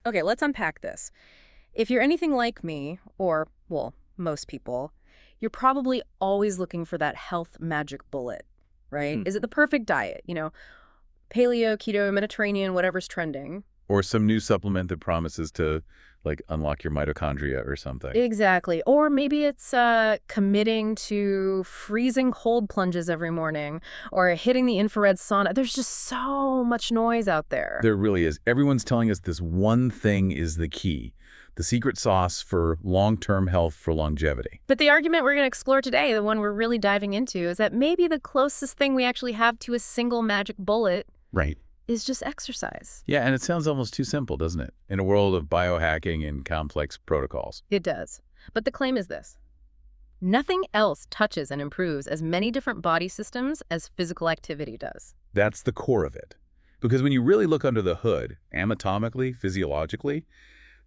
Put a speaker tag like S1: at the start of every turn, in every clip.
S1: Okay, let's unpack this. If you're anything like me, or, well, most people, you're probably always looking for that health magic bullet, right?
S2: Hmm.
S1: Is it the perfect diet? Paleo, keto, Mediterranean, whatever's trending.
S2: Or some new supplement that promises to, like, unlock your mitochondria or something.
S1: Exactly. Or maybe it's committing to freezing cold plunges every morning or hitting the infrared sauna. There's just so much noise out there.
S2: There really is. Everyone's telling us this one thing is the key, the secret sauce for long-term health, for longevity.
S1: But the argument we're going to explore today, the one we're really diving into, is that maybe the closest thing we actually have to a single magic bullet
S2: Right.
S1: is just exercise.
S2: Yeah, and it sounds almost too simple, doesn't it? In a world of biohacking and complex protocols.
S1: It does. But the claim is this: nothing else touches and improves as many different body systems as physical activity does.
S2: That's the core of it. Because when you really look under the hood, anatomically, physiologically,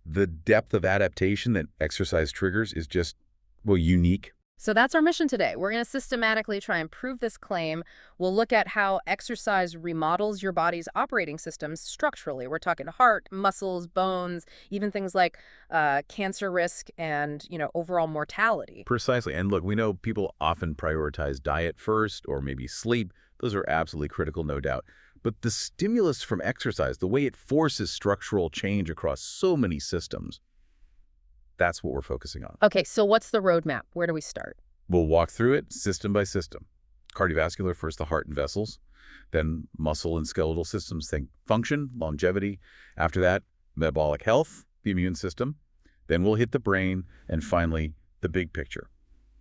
S2: the depth of adaptation that exercise triggers is just, well, unique.
S1: So that's our mission today. We're going to systematically try and prove this claim. We'll look at how exercise remodels your body's operating systems structurally. We're talking heart, muscles, bones, even things like cancer risk and, overall mortality.
S2: Precisely. And look, we know people often prioritize diet first or maybe sleep. Those are absolutely critical, no doubt. But the stimulus from exercise, the way it forces structural change across so many systems, that's what we're focusing on.
S1: Okay, so what's the roadmap? Where do we start?
S2: We'll walk through it system by system. Cardiovascular, first the heart and vessels, then muscle and skeletal systems, think function, longevity. After that, metabolic health, the immune system. Then we'll hit the brain, and finally, the big picture,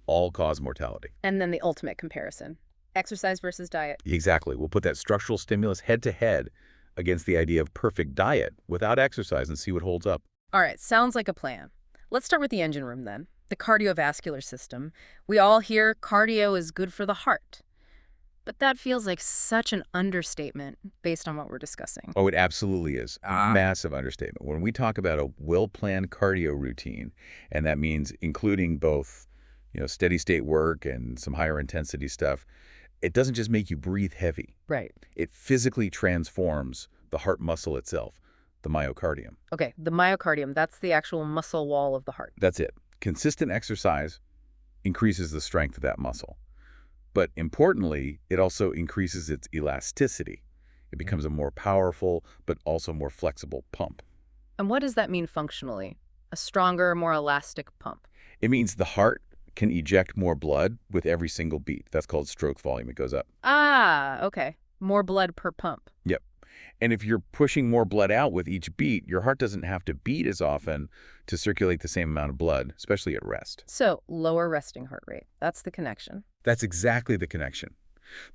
S2: all-cause mortality.
S1: And then the ultimate comparison: exercise versus diet.
S2: Exactly. We'll put that structural stimulus head-to-head against the idea of perfect diet without exercise and see what holds up.
S1: All right, sounds like a plan. Let's start with the engine room then, the cardiovascular system. We all hear cardio is good for the heart. But that feels like such an understatement based on what we're discussing.
S2: Oh, it absolutely is. Massive understatement. When we talk about a well-planned cardio routine, and that means including both, steady state work and some higher intensity stuff, it doesn't just make you breathe heavy.
S1: Right.
S2: It physically transforms the heart muscle itself, the myocardium.
S1: Okay, the myocardium, that's the actual muscle wall of the heart.
S2: That's it. Consistent exercise increases the strength of that muscle. But importantly, it also increases its elasticity. It becomes a more powerful, but also more flexible pump.
S1: And what does that mean functionally? A stronger, more elastic pump.
S2: It means the heart can eject more blood with every single beat. That's called stroke volume. It goes up.
S1: Ah, okay. More blood per pump.
S2: Yep. And if you're pushing more blood out with each beat, your heart doesn't have to beat as often to circulate the same amount of blood, especially at rest.
S1: So, lower resting heart rate. That's the connection.
S2: That's exactly the connection.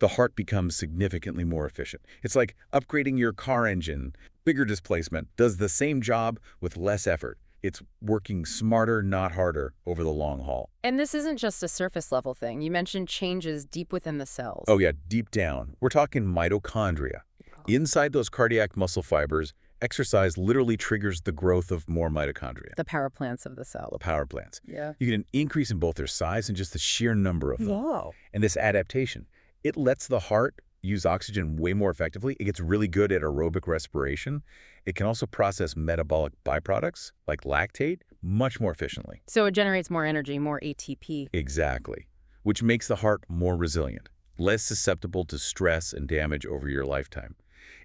S2: The heart becomes significantly more efficient. It's like upgrading your car engine. Bigger displacement does the same job with less effort. It's working smarter, not harder, over the long haul.
S1: And this isn't just a surface level thing. You mentioned changes deep within the cells.
S2: Oh yeah, deep down. We're talking mitochondria. Inside those cardiac muscle fibers, exercise literally triggers the growth of more mitochondria.
S1: The power plants of the cell.
S2: The power plants.
S1: Yeah.
S2: You get an increase in both their size and just the sheer number of them.
S1: Wow.
S2: And this adaptation, it lets the heart use oxygen way more effectively. It gets really good at aerobic respiration. It can also process metabolic byproducts like lactate much more efficiently.
S1: So it generates more energy, more ATP.
S2: Exactly. Which makes the heart more resilient, less susceptible to stress and damage over your lifetime.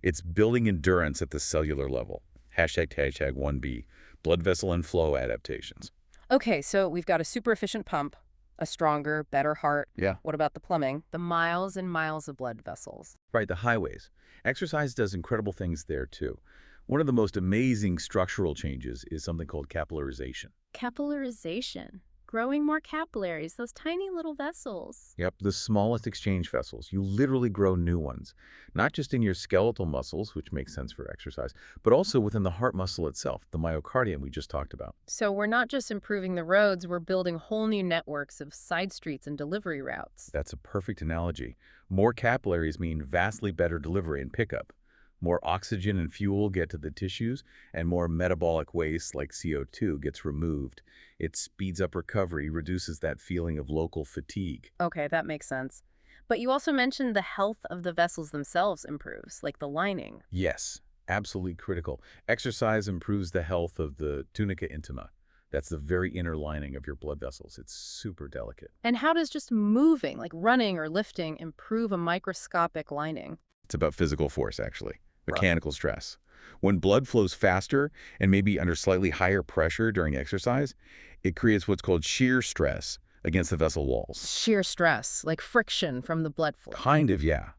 S2: It's building endurance at the cellular level. Hashtag 1B, blood vessel and flow adaptations.
S1: Okay, so we've got a super efficient pump, a stronger, better heart.
S2: Yeah.
S1: What about the plumbing? The miles and miles of blood vessels.
S2: Right, the highways. Exercise does incredible things there too. One of the most amazing structural changes is something called capillarization.
S1: Capillarization. Growing more capillaries, those tiny little vessels.
S2: Yep, the smallest exchange vessels. You literally grow new ones, not just in your skeletal muscles, which makes sense for exercise, but also within the heart muscle itself, the myocardium we just talked about.
S1: So we're not just improving the roads, we're building whole new networks of side streets and delivery routes.
S2: That's a perfect analogy. More capillaries mean vastly better delivery and pickup. More oxygen and fuel get to the tissues, and more metabolic waste like CO2 gets removed. It speeds up recovery, reduces that feeling of local fatigue.
S1: Okay, that makes sense. But you also mentioned the health of the vessels themselves improves, like the lining.
S2: Yes, Absolutely critical. Exercise improves the health of the tunica intima. That's the very inner lining of your blood vessels. It's super delicate.
S1: And how does just moving, like running or lifting, improve a microscopic lining?
S2: It's about physical force, actually,
S1: Right.
S2: mechanical stress. When blood flows faster and maybe under slightly higher pressure during exercise, it creates what's called shear stress against the vessel walls.
S1: Shear stress, like friction from the blood flow.
S2: Kind of, yeah.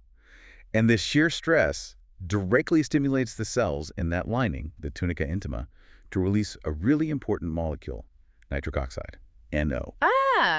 S2: And this shear stress directly stimulates the cells in that lining, the tunica intima, to release a really important molecule, nitric oxide, NO.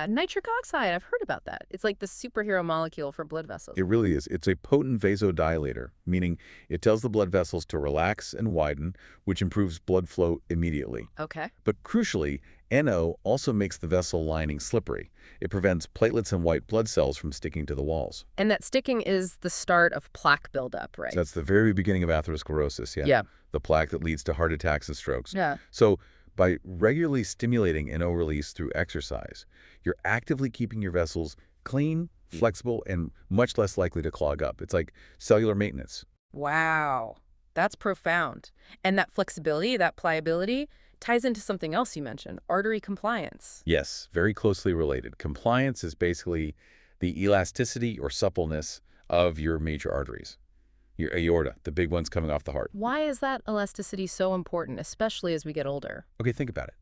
S1: Nitric oxide. I've heard about that. It's like the superhero molecule for blood vessels.
S2: It really is. It's a potent vasodilator, meaning it tells the blood vessels to relax and widen, which improves blood flow immediately.
S1: Okay.
S2: But crucially, NO also makes the vessel lining slippery. It prevents platelets and white blood cells from sticking to the walls.
S1: And that sticking is the start of plaque buildup, right?
S2: So that's the very beginning of atherosclerosis, yeah?
S1: Yeah.
S2: The plaque that leads to heart attacks and strokes.
S1: Yeah.
S2: So by regularly stimulating NO release through exercise, you're actively keeping your vessels clean, flexible, and much less likely to clog up. It's like cellular maintenance.
S1: Wow. That's profound. And that flexibility, that pliability, ties into something else you mentioned, artery compliance.
S2: Yes, very closely related. Compliance is basically the elasticity or suppleness of your major arteries. Your aorta, the big ones coming off the heart.
S1: Why is that elasticity so important, especially as we get older?
S2: Okay, think about it.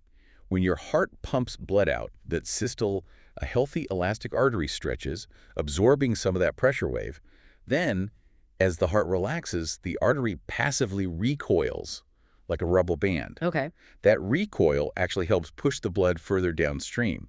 S2: When your heart pumps blood out, that systole, a healthy elastic artery stretches, absorbing some of that pressure wave. Then, as the heart relaxes, the artery passively recoils like a rubber band.
S1: Okay.
S2: That recoil actually helps push the blood further downstream.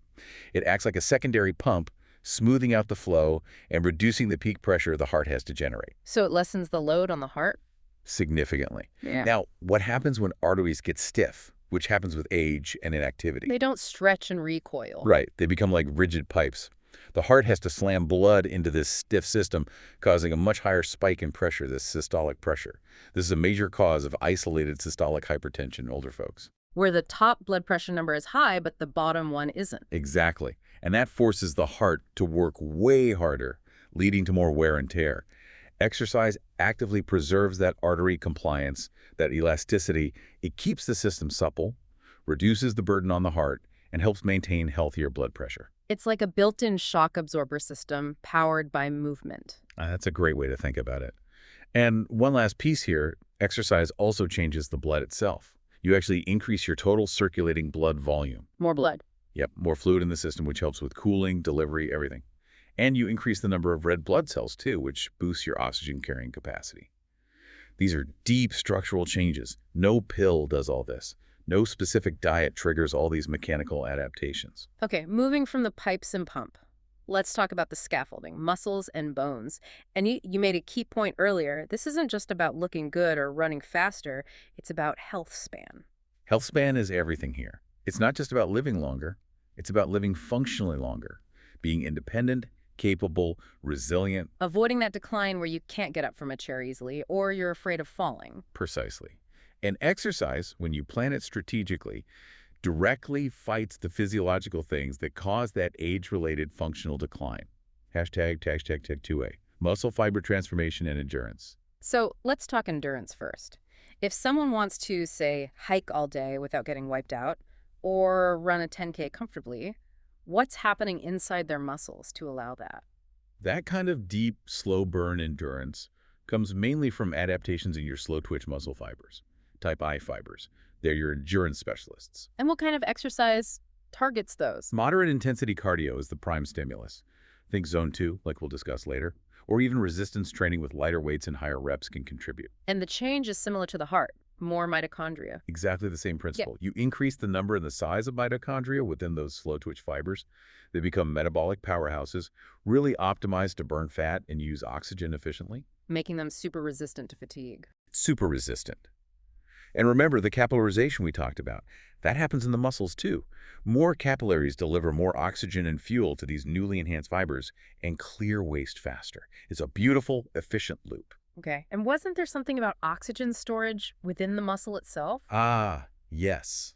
S2: It acts like a secondary pump, smoothing out the flow and reducing the peak pressure the heart has to generate.
S1: So it lessens the load on the heart?
S2: Significantly.
S1: Yeah.
S2: Now, what happens when arteries get stiff, which happens with age and inactivity?
S1: They don't stretch and recoil.
S2: Right. They become like rigid pipes. The heart has to slam blood into this stiff system, causing a much higher spike in pressure, this systolic pressure. This is a major cause of isolated systolic hypertension in older folks.
S1: Where the top blood pressure number is high, but the bottom one isn't.
S2: Exactly. And that forces the heart to work way harder, leading to more wear and tear. Exercise actively preserves that artery compliance, that elasticity. It keeps the system supple, reduces the burden on the heart, and helps maintain healthier blood pressure.
S1: It's like a built-in shock absorber system powered by movement.
S2: That's a great way to think about it. And one last piece here, exercise also changes the blood itself. You actually increase your total circulating blood volume.
S1: More blood.
S2: Yep, more fluid in the system, which helps with cooling, delivery, everything. And you increase the number of red blood cells, too, which boosts your oxygen-carrying capacity. These are deep structural changes. No pill does all this. No specific diet triggers all these mechanical adaptations.
S1: Okay, moving from the pipes and pump. Let's talk about the scaffolding, muscles and bones. And you made a key point earlier. This isn't just about looking good or running faster. It's about health span.
S2: Health span is everything here. It's not just about living longer. It's about living functionally longer, being independent, capable, resilient.
S1: Avoiding that decline where you can't get up from a chair easily or you're afraid of falling.
S2: Precisely. And exercise, when you plan it strategically, directly fights the physiological things that cause that age-related functional decline. Hashtag 2A. Muscle fiber transformation and endurance.
S1: So let's talk endurance first. If someone wants to, say, hike all day without getting wiped out or run a 10K comfortably, what's happening inside their muscles to allow that?
S2: That kind of deep, slow burn endurance comes mainly from adaptations in your slow-twitch muscle fibers, type I fibers. They're your endurance specialists.
S1: And what kind of exercise targets those?
S2: Moderate intensity cardio is the prime stimulus. Think zone 2, like we'll discuss later, or even resistance training with lighter weights and higher reps can contribute.
S1: And the change is similar to the heart, more mitochondria.
S2: Exactly the same principle. You increase the number and the size of mitochondria within those slow-twitch fibers. They become metabolic powerhouses, really optimized to burn fat and use oxygen efficiently.
S1: Making them super resistant to fatigue.
S2: Super resistant. And remember the capillarization we talked about. That happens in the muscles too. More capillaries deliver more oxygen and fuel to these newly enhanced fibers and clear waste faster. It's a beautiful, efficient loop.
S1: Okay. And wasn't there something about oxygen storage within the muscle itself?
S2: Ah, yes.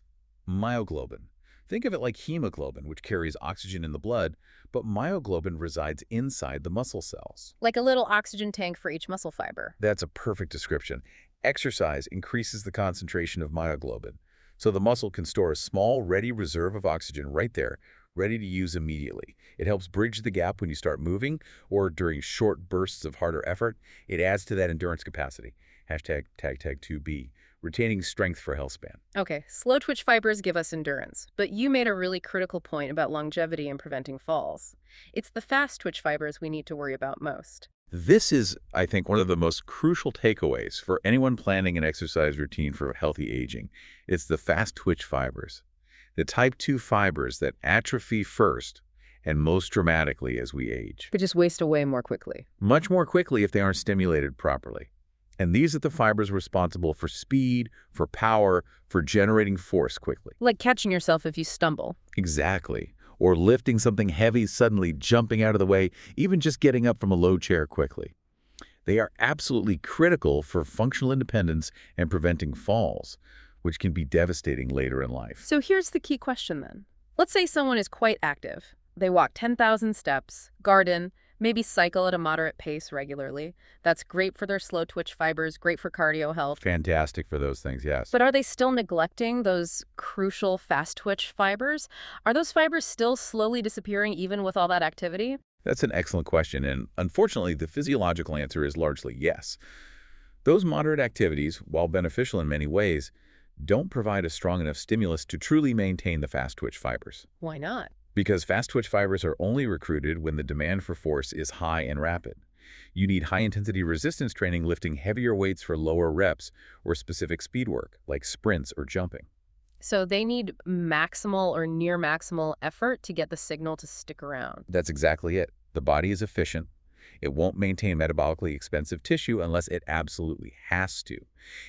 S2: Myoglobin. Think of it like hemoglobin, which carries oxygen in the blood, but myoglobin resides inside the muscle cells.
S1: Like a little oxygen tank for each muscle fiber.
S2: That's a perfect description. Exercise increases the concentration of myoglobin, so the muscle can store a small, ready reserve of oxygen right there, ready to use immediately. It helps bridge the gap when you start moving or during short bursts of harder effort. It adds to that endurance capacity. Hashtag tag 2B, retaining strength for health span.
S1: Okay, slow twitch fibers give us endurance, but you made a really critical point about longevity and preventing falls. It's the fast twitch fibers we need to worry about most.
S2: This is, I think, one of the most crucial takeaways for anyone planning an exercise routine for healthy aging. It's the fast twitch fibers, the type 2 fibers that atrophy first and most dramatically as we age.
S1: They just waste away more quickly.
S2: Much more quickly if they aren't stimulated properly. And these are the fibers responsible for speed, for power, for generating force quickly.
S1: Like catching yourself if you stumble.
S2: Exactly. Or lifting something heavy, suddenly jumping out of the way, even just getting up from a low chair quickly. They are absolutely critical for functional independence and preventing falls, which can be devastating later in life.
S1: So here's the key question then. Let's say someone is quite active. They walk 10,000 steps, garden, maybe cycle at a moderate pace regularly. That's great for their slow twitch fibers, great for cardio health.
S2: Fantastic for those things, yes.
S1: But are they still neglecting those crucial fast twitch fibers? Are those fibers still slowly disappearing even with all that activity?
S2: That's an excellent question, and unfortunately, the physiological answer is largely yes. Those moderate activities, while beneficial in many ways, don't provide a strong enough stimulus to truly maintain the fast twitch fibers.
S1: Why not?
S2: Because fast twitch fibers are only recruited when the demand for force is high and rapid. You need high-intensity resistance training lifting heavier weights for lower reps or specific speed work, like sprints or jumping.
S1: So they need maximal or near maximal effort to get the signal to stick around.
S2: That's exactly it. The body is efficient. It won't maintain metabolically expensive tissue unless it absolutely has to.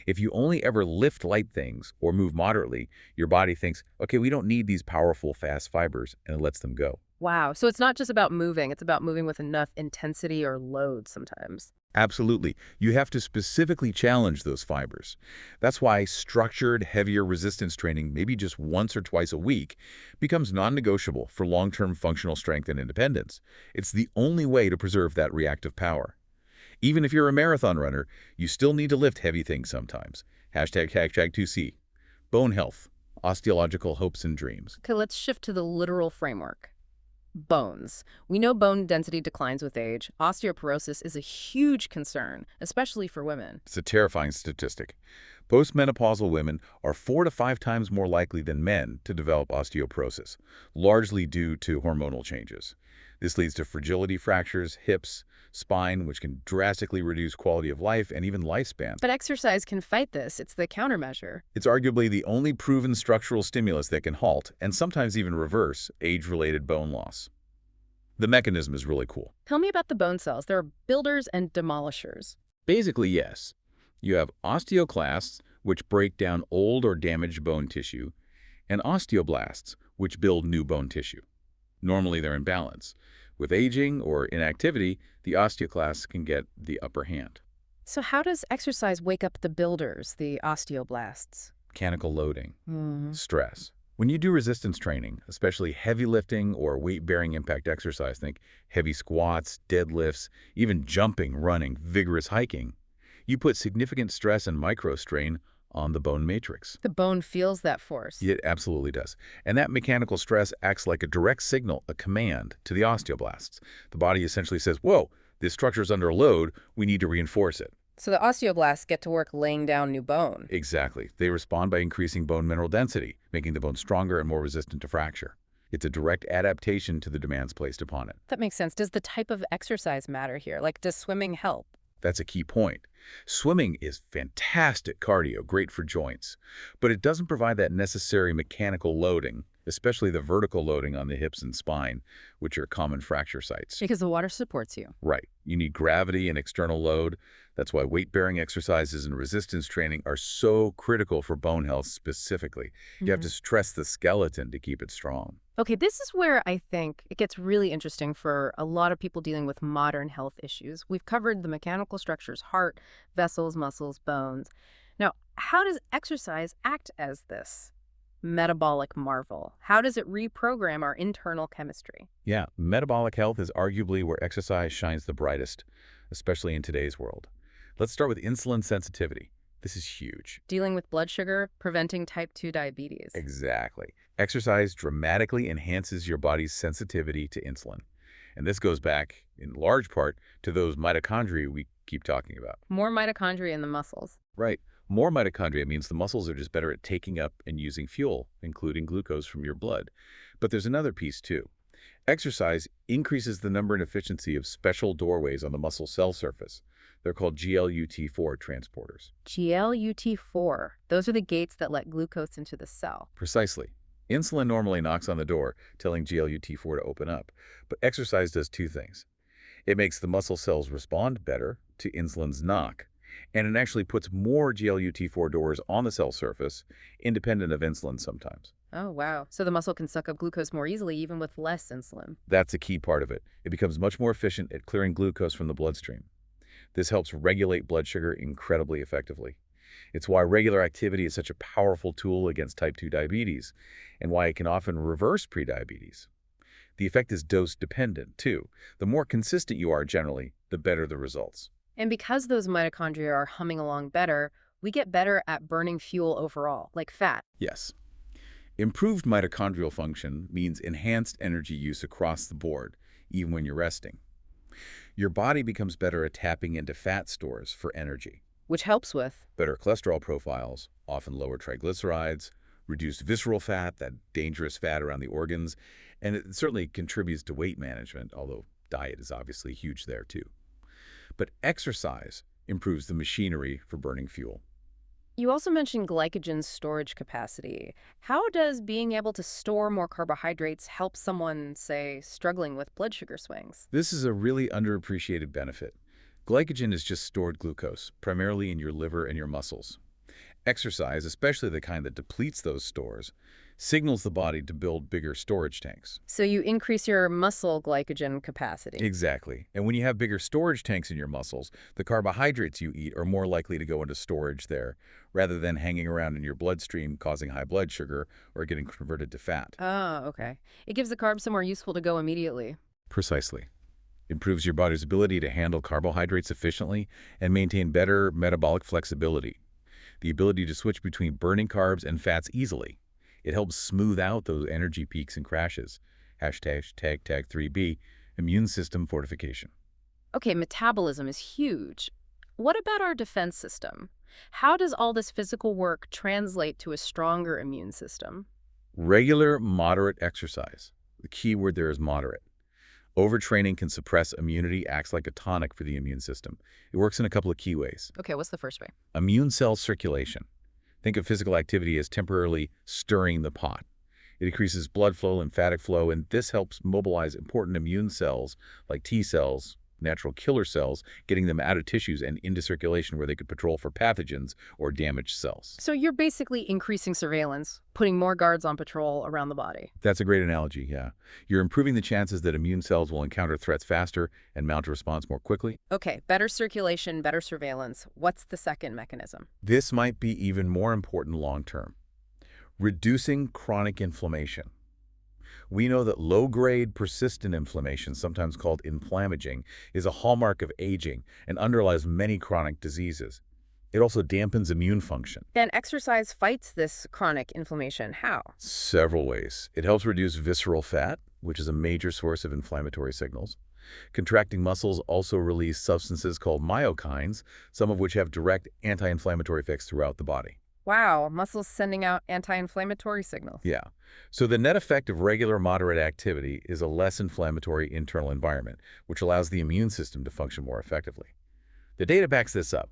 S2: If you only ever lift light things or move moderately, your body thinks, okay, we don't need these powerful, fast fibers, and it lets them go.
S1: Wow. So it's not just about moving. It's about moving with enough intensity or load sometimes.
S2: Absolutely. You have to specifically challenge those fibers. That's why structured, heavier resistance training, maybe just once or twice a week, becomes non-negotiable for long-term functional strength and independence. It's the only way to preserve that reactive power. Even if you're a marathon runner, you still need to lift heavy things sometimes. Hashtag 2C. Bone health, osteological hopes and dreams.
S1: Okay, let's shift to the literal framework. Bones. We know bone density declines with age. Osteoporosis is a huge concern, especially for women.
S2: It's a terrifying statistic. Postmenopausal women are 4 to 5 times more likely than men to develop osteoporosis, largely due to hormonal changes. This leads to fragility fractures, hips, spine, which can drastically reduce quality of life and even lifespan.
S1: But exercise can fight this. It's the countermeasure.
S2: It's arguably the only proven structural stimulus that can halt, and sometimes even reverse, age-related bone loss. The mechanism is really cool.
S1: Tell me about the bone cells. There are builders and demolishers.
S2: Basically, yes. You have osteoclasts, which break down old or damaged bone tissue, and osteoblasts, which build new bone tissue. Normally, they're in balance. With aging or inactivity, the osteoclasts can get the upper hand.
S1: So how does exercise wake up the builders, the osteoblasts?
S2: Mechanical loading, stress. When you do resistance training, especially heavy lifting or weight-bearing impact exercise, think heavy squats, deadlifts, even jumping, running, vigorous hiking, you put significant stress and microstrain on the bone matrix.
S1: The bone feels that force.
S2: It absolutely does. And that mechanical stress acts like a direct signal, a command, to the osteoblasts. The body essentially says, whoa, this structure's under load, we need to reinforce it.
S1: So the osteoblasts get to work laying down new bone.
S2: Exactly. They respond by increasing bone mineral density, making the bone stronger and more resistant to fracture. It's a direct adaptation to the demands placed upon it.
S1: That makes sense. Does the type of exercise matter here? Like, does swimming help?
S2: That's a key point. Swimming is fantastic cardio, great for joints, but it doesn't provide that necessary mechanical loading, especially the vertical loading on the hips and spine, which are common fracture sites.
S1: Because the water supports you.
S2: Right. You need gravity and external load. That's why weight-bearing exercises and resistance training are so critical for bone health specifically. You have to stress the skeleton to keep it strong.
S1: Okay, this is where I think it gets really interesting for a lot of people dealing with modern health issues. We've covered the mechanical structures, heart, vessels, muscles, bones. Now, how does exercise act as this metabolic marvel? How does it reprogram our internal chemistry?
S2: Yeah, metabolic health is arguably where exercise shines the brightest, especially in today's world. Let's start with insulin sensitivity. This is huge.
S1: Dealing with blood sugar, preventing type 2 diabetes.
S2: Exactly. Exercise dramatically enhances your body's sensitivity to insulin. And this goes back, in large part, to those mitochondria we keep talking about.
S1: More mitochondria in the muscles.
S2: Right. More mitochondria means the muscles are just better at taking up and using fuel, including glucose from your blood. But there's another piece, too. Exercise increases the number and efficiency of special doorways on the muscle cell surface. They're called GLUT4 transporters.
S1: GLUT4. Those are the gates that let glucose into the cell.
S2: Precisely. Insulin normally knocks on the door, telling GLUT4 to open up. But exercise does two things. It makes the muscle cells respond better to insulin's knock, and it actually puts more GLUT4 doors on the cell surface, independent of insulin sometimes.
S1: Oh, wow. So the muscle can suck up glucose more easily, even with less insulin.
S2: That's a key part of it. It becomes much more efficient at clearing glucose from the bloodstream. This helps regulate blood sugar incredibly effectively. It's why regular activity is such a powerful tool against type 2 diabetes, and why it can often reverse prediabetes. The effect is dose-dependent, too. The more consistent you are generally, the better the results.
S1: And because those mitochondria are humming along better, we get better at burning fuel overall, like fat.
S2: Yes. Improved mitochondrial function means enhanced energy use across the board, even when you're resting. Your body becomes better at tapping into fat stores for energy.
S1: Which helps with
S2: Better cholesterol profiles, often lower triglycerides, reduced visceral fat, that dangerous fat around the organs, and it certainly contributes to weight management, although diet is obviously huge there too. But exercise improves the machinery for burning fuel.
S1: You also mentioned glycogen storage capacity. How does being able to store more carbohydrates help someone, say, struggling with blood sugar swings?
S2: This is a really underappreciated benefit. Glycogen is just stored glucose, primarily in your liver and your muscles. Exercise, especially the kind that depletes those stores, signals the body to build bigger storage tanks.
S1: So you increase your muscle glycogen capacity.
S2: Exactly. And when you have bigger storage tanks in your muscles, the carbohydrates you eat are more likely to go into storage there, rather than hanging around in your bloodstream causing high blood sugar or getting converted to fat.
S1: Oh, okay. It gives the carbs somewhere useful to go immediately.
S2: Precisely. Improves your body's ability to handle carbohydrates efficiently and maintain better metabolic flexibility. The ability to switch between burning carbs and fats easily. It helps smooth out those energy peaks and crashes. Tag 3B, immune system fortification.
S1: Okay, metabolism is huge. What about our defense system? How does all this physical work translate to a stronger immune system?
S2: Regular, moderate exercise. The key word there is moderate. Overtraining can suppress immunity, acts like a tonic for the immune system. It works in a couple of key ways.
S1: Okay, what's the first way?
S2: Immune cell circulation. Think of physical activity as temporarily stirring the pot. It increases blood flow, lymphatic flow, and this helps mobilize important immune cells like T cells, natural killer cells, getting them out of tissues and into circulation where they could patrol for pathogens or damaged cells.
S1: So you're basically increasing surveillance, putting more guards on patrol around the body.
S2: That's a great analogy, yeah. You're improving the chances that immune cells will encounter threats faster and mount a response more quickly.
S1: Okay, better circulation, better surveillance. What's the second mechanism?
S2: This might be even more important long-term. Reducing chronic inflammation. We know that low-grade persistent inflammation, sometimes called inflammaging, is a hallmark of aging and underlies many chronic diseases. It also dampens immune function.
S1: Then exercise fights this chronic inflammation. How?
S2: Several ways. It helps reduce visceral fat, which is a major source of inflammatory signals. Contracting muscles also release substances called myokines, some of which have direct anti-inflammatory effects throughout the body.
S1: Wow, muscles sending out anti-inflammatory signals.
S2: Yeah. So the net effect of regular moderate activity is a less inflammatory internal environment, which allows the immune system to function more effectively. The data backs this up.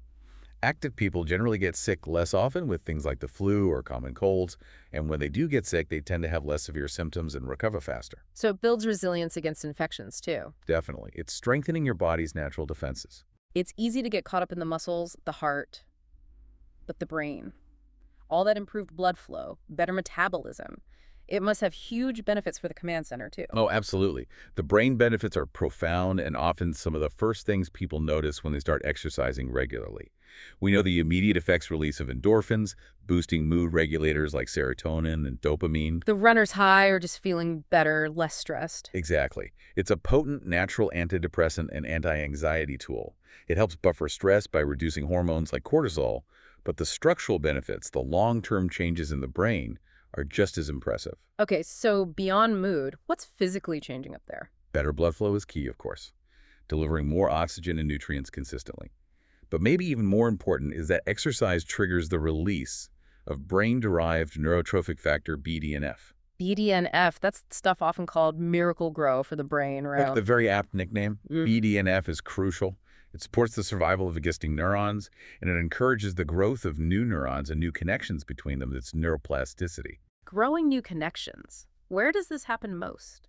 S2: Active people generally get sick less often with things like the flu or common colds, and when they do get sick, they tend to have less severe symptoms and recover faster.
S1: So it builds resilience against infections, too.
S2: Definitely. It's strengthening your body's natural defenses.
S1: It's easy to get caught up in the muscles, the heart, but the brain. All that improved blood flow, better metabolism. It must have huge benefits for the command center, too.
S2: Oh, absolutely. The brain benefits are profound and often some of the first things people notice when they start exercising regularly. We know the immediate effects release of endorphins, boosting mood regulators like serotonin and dopamine.
S1: The runner's high or just feeling better, less stressed.
S2: Exactly. It's a potent natural antidepressant and anti-anxiety tool. It helps buffer stress by reducing hormones like cortisol, But the structural benefits, the long-term changes in the brain, are just as impressive.
S1: Okay, so beyond mood, what's physically changing up there?
S2: Better blood flow is key, of course, delivering more oxygen and nutrients consistently. But maybe even more important is that exercise triggers the release of brain-derived neurotrophic factor BDNF.
S1: BDNF, that's stuff often called miracle grow for the brain,
S2: That's
S1: right?
S2: the very apt nickname.
S1: Mm.
S2: BDNF is crucial. It supports the survival of existing neurons, and it encourages the growth of new neurons and new connections between them. That's neuroplasticity,
S1: Growing new connections. Where does this happen most?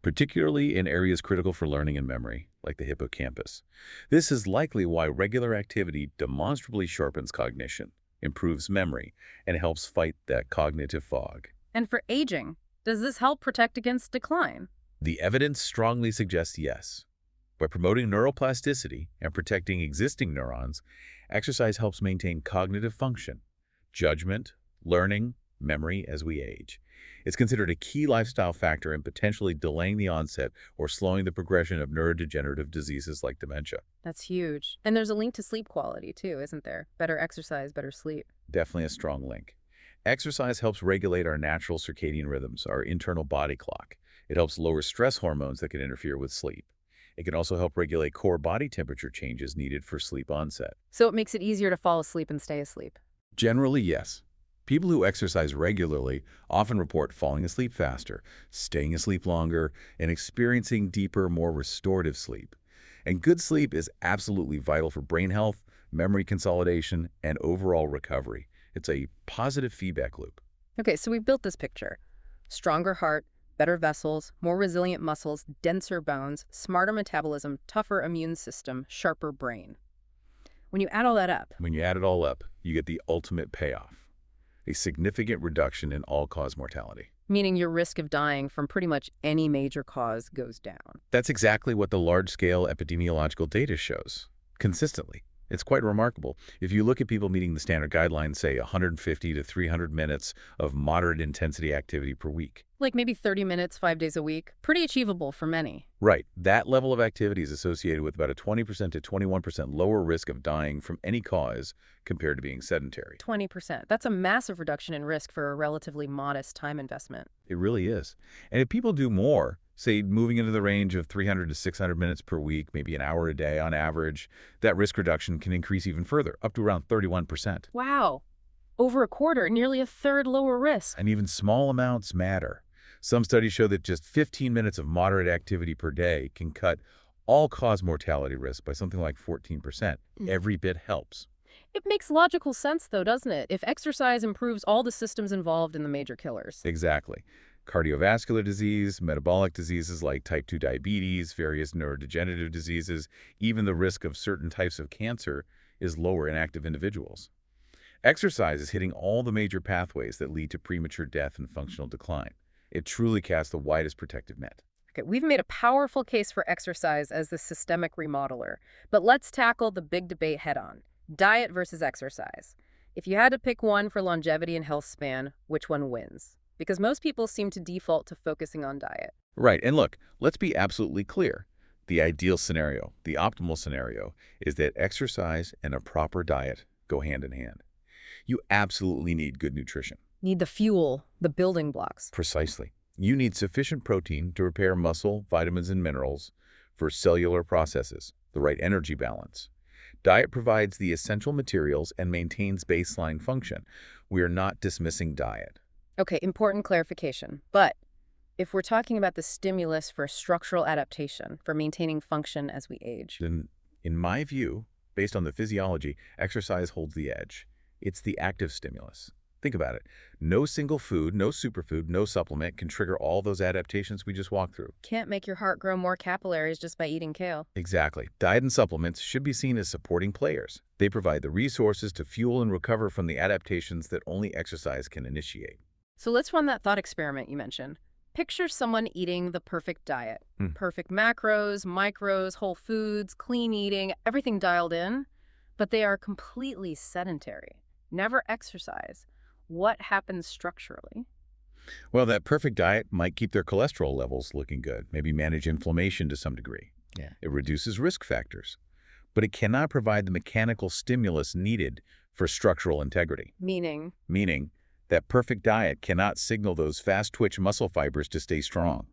S2: particularly in areas critical for learning and memory, like the hippocampus. This is likely why regular activity demonstrably sharpens cognition, improves memory, and helps fight that cognitive fog.
S1: And for aging, does this help protect against decline?
S2: The evidence strongly suggests yes. By promoting neuroplasticity and protecting existing neurons, exercise helps maintain cognitive function, judgment, learning, memory as we age. It's considered a key lifestyle factor in potentially delaying the onset or slowing the progression of neurodegenerative diseases like dementia.
S1: That's huge. And there's a link to sleep quality too, isn't there? Better exercise, better sleep.
S2: Definitely a strong link. Exercise helps regulate our natural circadian rhythms, our internal body clock. It helps lower stress hormones that can interfere with sleep. It can also help regulate core body temperature changes needed for sleep onset.
S1: So it makes it easier to fall asleep and stay asleep.
S2: Generally, yes. People who exercise regularly often report falling asleep faster, staying asleep longer, and experiencing deeper, more restorative sleep. And good sleep is absolutely vital for brain health, memory consolidation, and overall recovery. It's a positive feedback loop.
S1: Okay, so we've built this picture. Stronger heart, better vessels, more resilient muscles, denser bones, smarter metabolism, tougher immune system, sharper brain. When you add all that up,
S2: When you add it all up, you get the ultimate payoff, a significant reduction in all-cause mortality.
S1: meaning your risk of dying from pretty much any major cause goes down.
S2: That's exactly what the large-scale epidemiological data shows, consistently. It's quite remarkable. If you look at people meeting the standard guidelines, say 150 to 300 minutes of moderate intensity activity per week.
S1: Like maybe 30 minutes, 5 days a week. Pretty achievable for many.
S2: Right. That level of activity is associated with about a 20% to 21% lower risk of dying from any cause compared to being sedentary.
S1: 20%. That's a massive reduction in risk for a relatively modest time investment.
S2: It really is. And if people do more, say moving into the range of 300 to 600 minutes per week, maybe an hour a day on average, that risk reduction can increase even further, up to around 31%.
S1: Wow. Over a quarter, nearly a third lower risk.
S2: And even small amounts matter. Some studies show that just 15 minutes of moderate activity per day can cut all-cause mortality risk by something like 14%. Every bit helps.
S1: It makes logical sense, though, doesn't it? If exercise improves all the systems involved in the major killers.
S2: Exactly. Cardiovascular disease, metabolic diseases like type 2 diabetes, various neurodegenerative diseases, even the risk of certain types of cancer is lower in active individuals. Exercise is hitting all the major pathways that lead to premature death and functional decline. It truly casts the widest protective net.
S1: Okay, we've made a powerful case for exercise as the systemic remodeler, but let's tackle the big debate head-on. Diet versus exercise. If you had to pick one for longevity and health span, which one wins? Because most people seem to default to focusing on diet.
S2: Right, and look, let's be absolutely clear. The ideal scenario, the optimal scenario, is that exercise and a proper diet go hand in hand. You absolutely need good nutrition.
S1: Need the fuel, the building blocks.
S2: Precisely. You need sufficient protein to repair muscle, vitamins, and minerals for cellular processes, the right energy balance. Diet provides the essential materials and maintains baseline function. We are not dismissing diet.
S1: Okay, important clarification. But if we're talking about the stimulus for structural adaptation, for maintaining function as we age.
S2: Then, in my view, based on the physiology, exercise holds the edge. It's the active stimulus. Think about it. No single food, no superfood, no supplement can trigger all those adaptations we just walked through.
S1: Can't make your heart grow more capillaries just by eating kale.
S2: Exactly. Diet and supplements should be seen as supporting players. They provide the resources to fuel and recover from the adaptations that only exercise can initiate.
S1: So let's run that thought experiment you mentioned. Picture someone eating the perfect diet. Perfect macros, micros, whole foods, clean eating, everything dialed in. But they are completely sedentary. Never exercise. What happens structurally?
S2: Well, that perfect diet might keep their cholesterol levels looking good, maybe manage inflammation to some degree. It reduces risk factors. But it cannot provide the mechanical stimulus needed for structural integrity,
S1: Meaning?
S2: meaning that perfect diet cannot signal those fast-twitch muscle fibers to stay strong.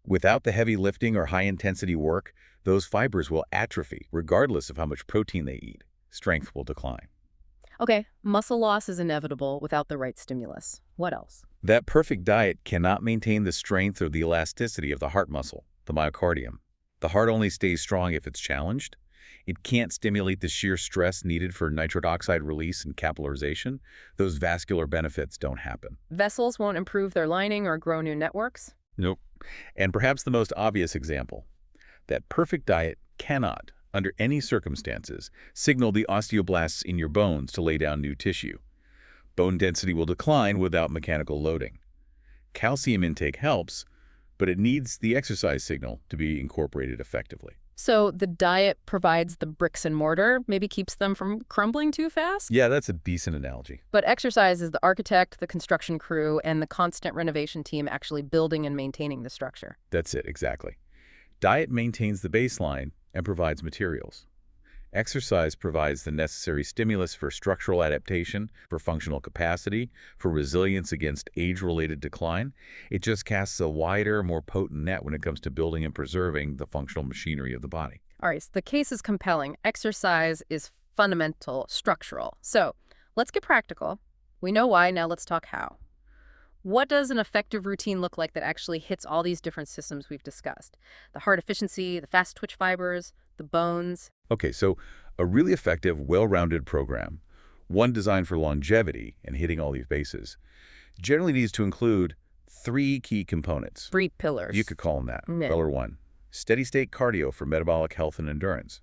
S2: Without the heavy lifting or high-intensity work, those fibers will atrophy regardless of how much protein they eat. Strength will decline.
S1: Okay, muscle loss is inevitable without the right stimulus. What else?
S2: That perfect diet cannot maintain the strength or the elasticity of the heart muscle, the myocardium. The heart only stays strong if it's challenged. It can't stimulate the sheer stress needed for nitric oxide release and capillarization. Those vascular benefits don't happen.
S1: Vessels won't improve their lining or grow new networks?
S2: Nope. And perhaps the most obvious example, that perfect diet cannot, under any circumstances, signal the osteoblasts in your bones to lay down new tissue. Bone density will decline without mechanical loading. Calcium intake helps, but it needs the exercise signal to be incorporated effectively.
S1: So the diet provides the bricks and mortar, maybe keeps them from crumbling too fast?
S2: Yeah, that's a decent analogy.
S1: But exercise is the architect, the construction crew, and the constant renovation team actually building and maintaining the structure.
S2: That's it, exactly. Diet maintains the baseline and provides materials. Exercise provides the necessary stimulus for structural adaptation, for functional capacity, for resilience against age-related decline. It just casts a wider, more potent net when it comes to building and preserving the functional machinery of the body.
S1: All right, so the case is compelling. Exercise is fundamental, structural. So let's get practical. We know why, now let's talk how. What does an effective routine look like that actually hits all these different systems we've discussed? The heart efficiency, the fast twitch fibers, the bones.
S2: Okay, so a really effective, well-rounded program, one designed for longevity and hitting all these bases, generally needs to include 3 key components.
S1: 3 pillars.
S2: You could call them that.
S1: Yeah.
S2: Pillar 1, steady-state cardio for metabolic health and endurance.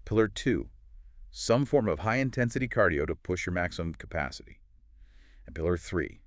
S2: Pillar 2, some form of high-intensity cardio to push your maximum capacity. And Pillar 3,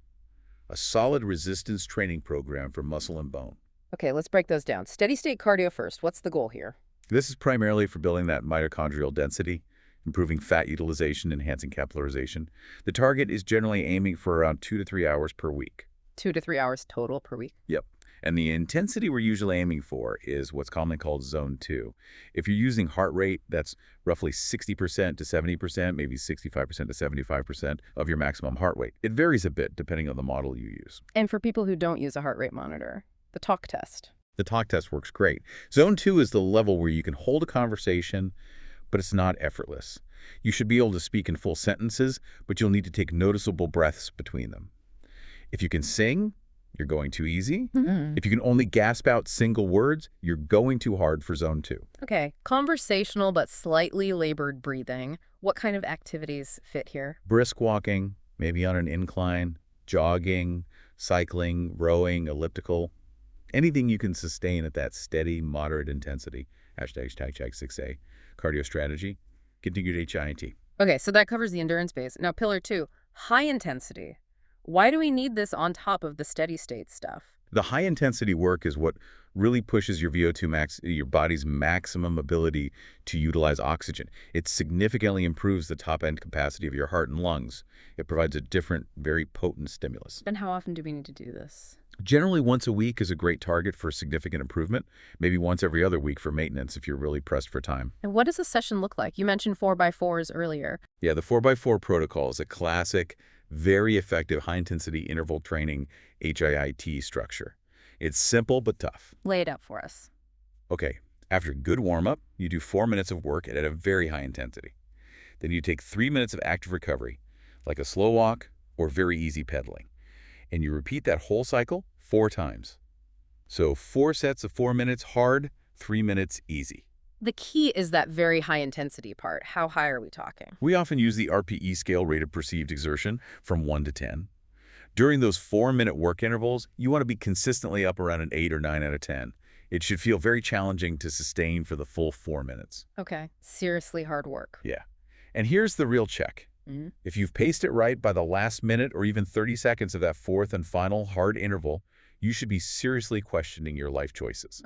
S2: a solid resistance training program for muscle and bone.
S1: Okay, let's break those down. Steady state cardio first. What's the goal here?
S2: This is primarily for building that mitochondrial density, improving fat utilization, enhancing capillarization. The target is generally aiming for around 2 to 3 hours per week.
S1: 2 to 3 hours total per week.
S2: Yep. And the intensity we're usually aiming for is what's commonly called zone 2. If you're using heart rate, that's roughly 60% to 70%, maybe 65% to 75% of your maximum heart rate. It varies a bit depending on the model you use.
S1: And for people who don't use a heart rate monitor, the talk test.
S2: The talk test works great. Zone 2 is the level where you can hold a conversation, but it's not effortless. You should be able to speak in full sentences, but you'll need to take noticeable breaths between them. If you can sing, you're going too easy. If you can only gasp out single words, you're going too hard for zone 2.
S1: Okay, conversational but slightly labored breathing. What kind of activities fit here?
S2: Brisk walking, maybe on an incline, jogging, cycling, rowing, elliptical. Anything you can sustain at that steady, moderate intensity. #6A. Cardio strategy. Continued HIIT.
S1: Okay, so that covers the endurance base. Now, pillar 2, high intensity. Why do we need this on top of the steady state stuff?
S2: The high-intensity work is what really pushes your VO2 max, your body's maximum ability to utilize oxygen. It significantly improves the top-end capacity of your heart and lungs. It provides a different, very potent stimulus.
S1: And how often do we need to do this?
S2: Generally, once a week is a great target for significant improvement, maybe once every other week for maintenance if you're really pressed for time.
S1: And what does a session look like? You mentioned 4x4s earlier.
S2: Yeah, the 4x4 protocol is a classic, very effective high-intensity interval training HIIT structure. It's simple but tough.
S1: Lay it out for us.
S2: Okay, after a good warm-up, you do 4 minutes of work at a very high intensity. Then you take 3 minutes of active recovery, like a slow walk or very easy pedaling. And you repeat that whole cycle 4 times. So 4 sets of 4 minutes hard, 3 minutes easy.
S1: The key is that very high intensity part. How high are we talking?
S2: We often use the RPE scale, rate of perceived exertion, from 1 to 10. During those 4-minute work intervals, you want to be consistently up around an 8 or 9 out of 10. It should feel very challenging to sustain for the full 4 minutes.
S1: Okay, seriously hard work.
S2: Yeah. And here's the real check. If you've paced it right by the last minute or even 30 seconds of that 4th and final hard interval, you should be seriously questioning your life choices.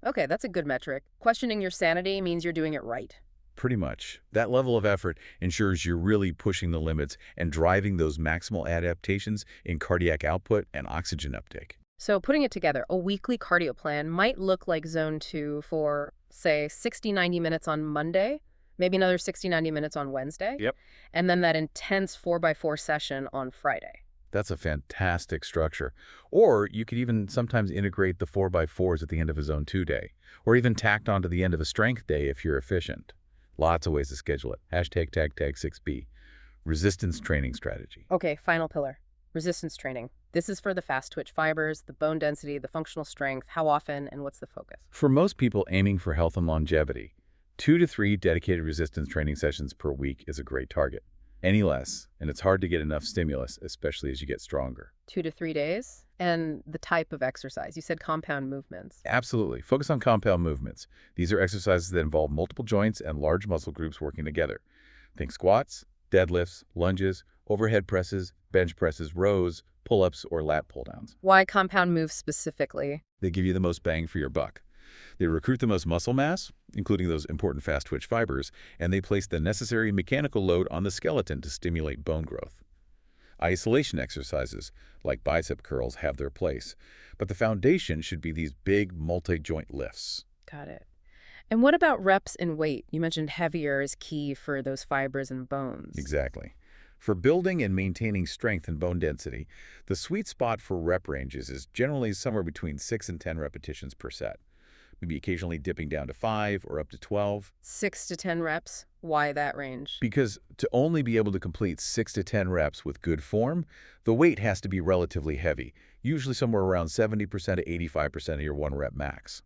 S1: Okay, that's a good metric. Questioning your sanity means you're doing it right.
S2: Pretty much. That level of effort ensures you're really pushing the limits and driving those maximal adaptations in cardiac output and oxygen uptake.
S1: So putting it together, a weekly cardio plan might look like zone 2 for, say, 60-90 minutes on Monday, Maybe another 60, 90 minutes on Wednesday,
S2: Yep.
S1: and then that intense 4x4 session on Friday.
S2: That's a fantastic structure. Or you could even sometimes integrate the 4x4s at the end of a Zone 2 day, or even tacked onto the end of a strength day if you're efficient. Lots of ways to schedule it. Hashtag tag 6B. Resistance training strategy.
S1: Okay, final pillar. Resistance training. This is for the fast twitch fibers, the bone density, the functional strength, how often, and what's the focus?
S2: For most people aiming for health and longevity, 2 to 3 dedicated resistance training sessions per week is a great target. Any less, and it's hard to get enough stimulus, especially as you get stronger.
S1: 2 to 3 days? And the type of exercise. You said compound movements.
S2: Absolutely. Focus on compound movements. These are exercises that involve multiple joints and large muscle groups working together. Think squats, deadlifts, lunges, overhead presses, bench presses, rows, pull-ups, or lat pull-downs.
S1: Why compound moves specifically?
S2: They give you the most bang for your buck. They recruit the most muscle mass, including those important fast-twitch fibers, and they place the necessary mechanical load on the skeleton to stimulate bone growth. Isolation exercises, like bicep curls, have their place, but the foundation should be these big multi-joint lifts.
S1: Got it. And what about reps and weight? You mentioned heavier is key for those fibers and bones.
S2: Exactly. For building and maintaining strength and bone density, the sweet spot for rep ranges is generally somewhere between 6 and 10 repetitions per set, maybe occasionally dipping down to 5 or up to 12.
S1: 6 to 10 reps? Why that range?
S2: Because to only be able to complete 6 to 10 reps with good form, the weight has to be relatively heavy, usually somewhere around 70% to 85% of your 1 rep max.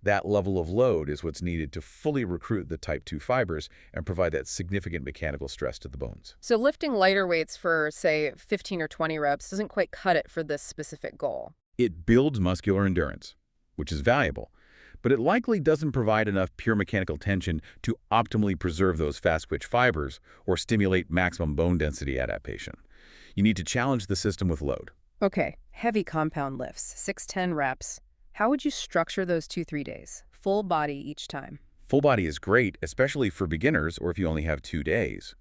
S2: That level of load is what's needed to fully recruit the type 2 fibers and provide that significant mechanical stress to the bones.
S1: So lifting lighter weights for, say, 15 or 20 reps doesn't quite cut it for this specific goal.
S2: It builds muscular endurance, which is valuable, but it likely doesn't provide enough pure mechanical tension to optimally preserve those fast-twitch fibers or stimulate maximum bone density adaptation. You need to challenge the system with load.
S1: Okay, heavy compound lifts, 6-10 reps. How would you structure those 2-3 days? Full body each time.
S2: Full body is great, especially for beginners or if you only have 2 days.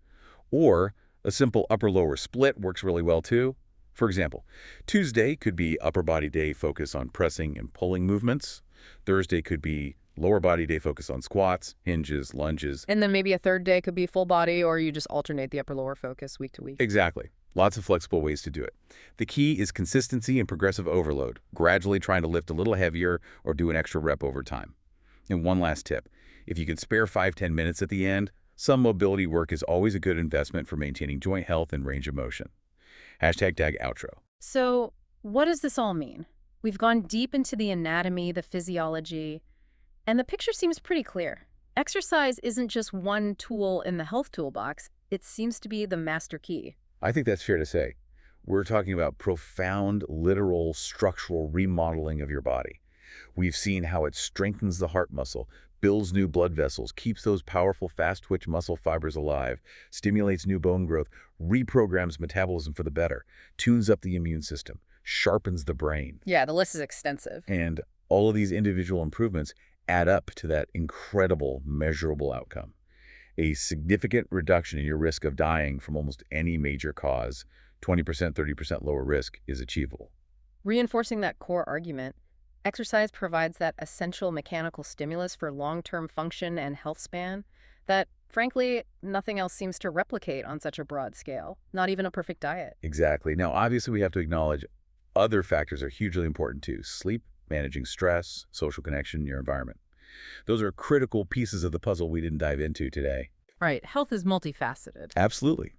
S2: Or a simple upper-lower split works really well too. For example, Tuesday could be upper body day focus on pressing and pulling movements. Thursday could be lower body day focus on squats, hinges, lunges.
S1: And then maybe a third day could be full body, or you just alternate the upper-lower focus week to week.
S2: Exactly. Lots of flexible ways to do it. The key is consistency and progressive overload, gradually trying to lift a little heavier or do an extra rep over time. And one last tip, if you can spare 5-10 minutes at the end, some mobility work is always a good investment for maintaining joint health and range of motion. Hashtag tag outro.
S1: So what does this all mean? We've gone deep into the anatomy, the physiology, and the picture seems pretty clear. Exercise isn't just one tool in the health toolbox. It seems to be the master key.
S2: I think that's fair to say. We're talking about profound, literal, structural remodeling of your body. We've seen how it strengthens the heart muscle, builds new blood vessels, keeps those powerful fast-twitch muscle fibers alive, stimulates new bone growth, reprograms metabolism for the better, tunes up the immune system, sharpens the brain.
S1: Yeah, the list is extensive.
S2: And all of these individual improvements add up to that incredible, measurable outcome. A significant reduction in your risk of dying from almost any major cause, 20%, 30% lower risk, is achievable.
S1: Reinforcing that core argument, exercise provides that essential mechanical stimulus for long-term function and health span that, frankly, nothing else seems to replicate on such a broad scale, not even a perfect diet.
S2: Exactly. Now, obviously, we have to acknowledge other factors are hugely important too. Sleep, managing stress, social connection, your environment. Those are critical pieces of the puzzle we didn't dive into today.
S1: Right. Health is multifaceted.
S2: Absolutely.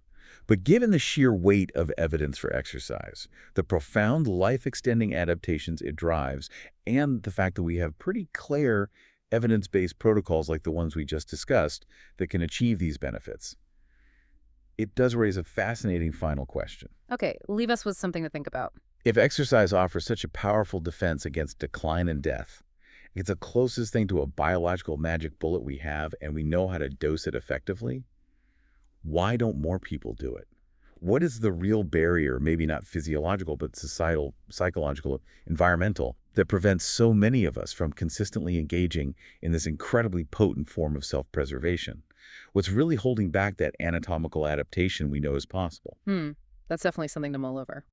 S2: But given the sheer weight of evidence for exercise, the profound life-extending adaptations it drives, and the fact that we have pretty clear evidence-based protocols like the ones we just discussed that can achieve these benefits, it does raise a fascinating final question.
S1: Okay, leave us with something to think about.
S2: If exercise offers such a powerful defense against decline and death, it's the closest thing to a biological magic bullet we have, and we know how to dose it effectively, why don't more people do it? What is the real barrier, maybe not physiological, but societal, psychological, environmental, that prevents so many of us from consistently engaging in this incredibly potent form of self-preservation? What's really holding back that anatomical adaptation we know is possible?
S1: That's definitely something to mull over.